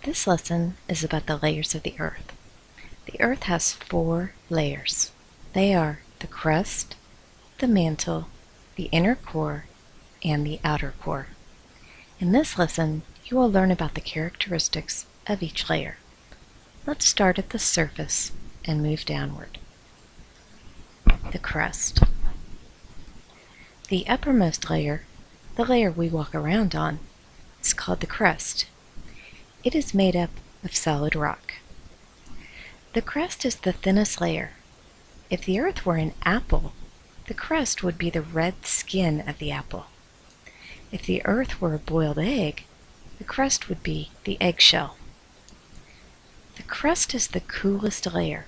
This lesson is about the layers of the Earth. The Earth has 4 layers. They are the crust, the mantle, the inner core, and the outer core. In this lesson, you will learn about the characteristics of each layer. Let's start at the surface and move downward. The crust. The uppermost layer, the layer we walk around on, is called the crust. It is made up of solid rock. The crust is the thinnest layer. If the Earth were an apple, the crust would be the red skin of the apple. If the Earth were a boiled egg, the crust would be the eggshell. The crust is the coolest layer.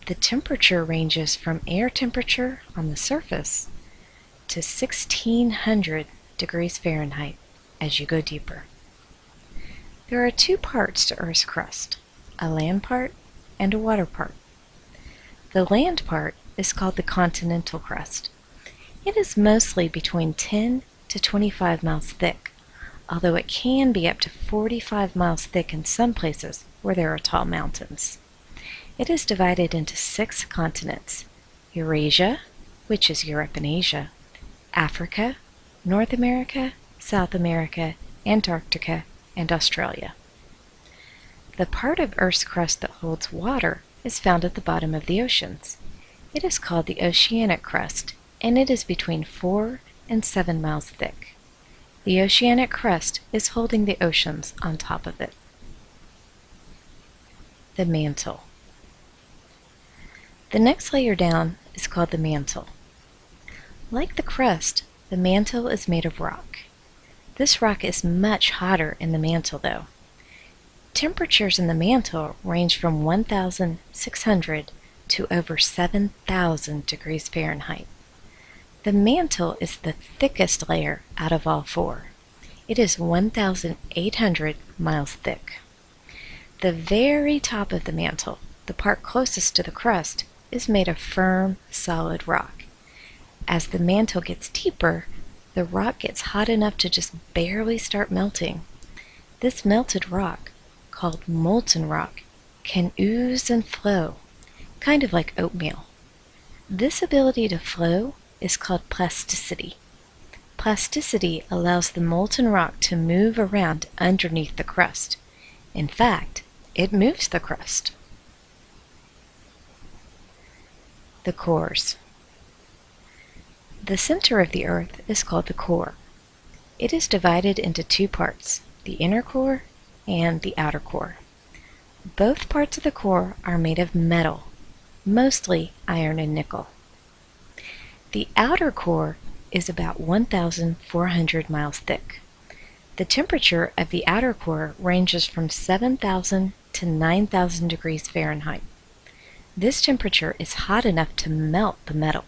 The temperature ranges from air temperature on the surface to 1600 degrees Fahrenheit as you go deeper. There are 2 parts to Earth's crust, a land part and a water part. The land part is called the continental crust. It is mostly between 10 to 25 miles thick, although it can be up to 45 miles thick in some places where there are tall mountains. It is divided into 6 continents: Eurasia, which is Europe and Asia, Africa, North America, South America, Antarctica, and Australia. The part of Earth's crust that holds water is found at the bottom of the oceans. It is called the oceanic crust, and it is between 4 and 7 miles thick. The oceanic crust is holding the oceans on top of it. The mantle. The next layer down is called the mantle. Like the crust, the mantle is made of rock. This rock is much hotter in the mantle, though. Temperatures in the mantle range from 1,600 to over 7,000 degrees Fahrenheit. The mantle is the thickest layer out of all 4. It is 1,800 miles thick. The very top of the mantle, the part closest to the crust, is made of firm, solid rock. As the mantle gets deeper, the rock gets hot enough to just barely start melting. This melted rock, called molten rock, can ooze and flow, kind of like oatmeal. This ability to flow is called plasticity. Plasticity allows the molten rock to move around underneath the crust. In fact, it moves the crust. The cores. The center of the Earth is called the core. It is divided into 2 parts, the inner core and the outer core. Both parts of the core are made of metal, mostly iron and nickel. The outer core is about 1,400 miles thick. The temperature of the outer core ranges from 7,000 to 9,000 degrees Fahrenheit. This temperature is hot enough to melt the metal.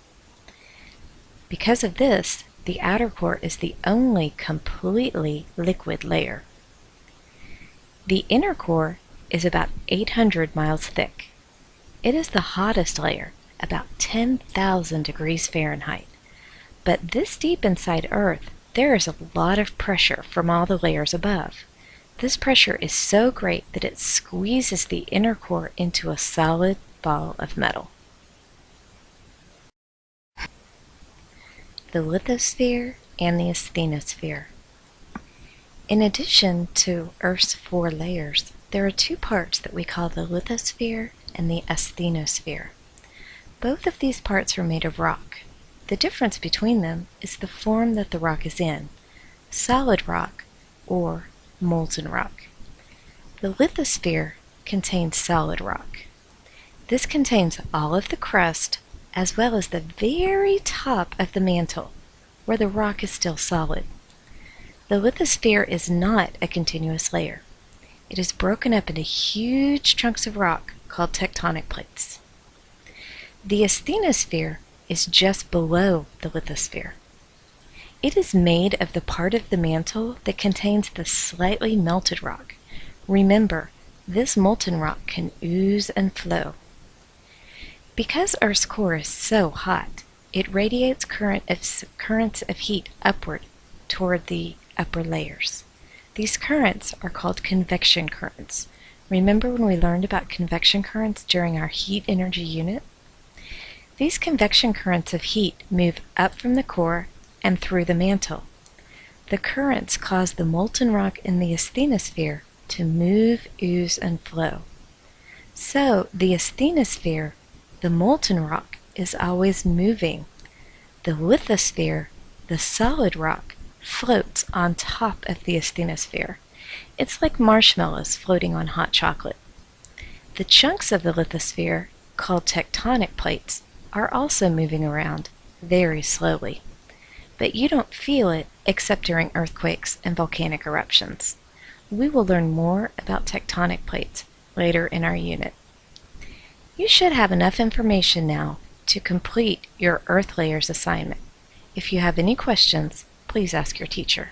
Because of this, the outer core is the only completely liquid layer. The inner core is about 800 miles thick. It is the hottest layer, about 10,000 degrees Fahrenheit. But this deep inside Earth, there is a lot of pressure from all the layers above. This pressure is so great that it squeezes the inner core into a solid ball of metal. The lithosphere and the asthenosphere. In addition to Earth's 4 layers, there are 2 parts that we call the lithosphere and the asthenosphere. Both of these parts are made of rock. The difference between them is the form that the rock is in, solid rock or molten rock. The lithosphere contains solid rock. This contains all of the crust as well as the very top of the mantle, where the rock is still solid. The lithosphere is not a continuous layer. It is broken up into huge chunks of rock called tectonic plates. The asthenosphere is just below the lithosphere. It is made of the part of the mantle that contains the slightly melted rock. Remember, this molten rock can ooze and flow. Because Earth's core is so hot, it radiates currents of heat upward toward the upper layers. These currents are called convection currents. Remember when we learned about convection currents during our heat energy unit? These convection currents of heat move up from the core and through the mantle. The currents cause the molten rock in the asthenosphere to move, ooze, and flow. So the asthenosphere, the molten rock, is always moving. The lithosphere, the solid rock, floats on top of the asthenosphere. It's like marshmallows floating on hot chocolate. The chunks of the lithosphere, called tectonic plates, are also moving around very slowly. But you don't feel it except during earthquakes and volcanic eruptions. We will learn more about tectonic plates later in our unit. You should have enough information now to complete your Earth Layers assignment. If you have any questions, please ask your teacher.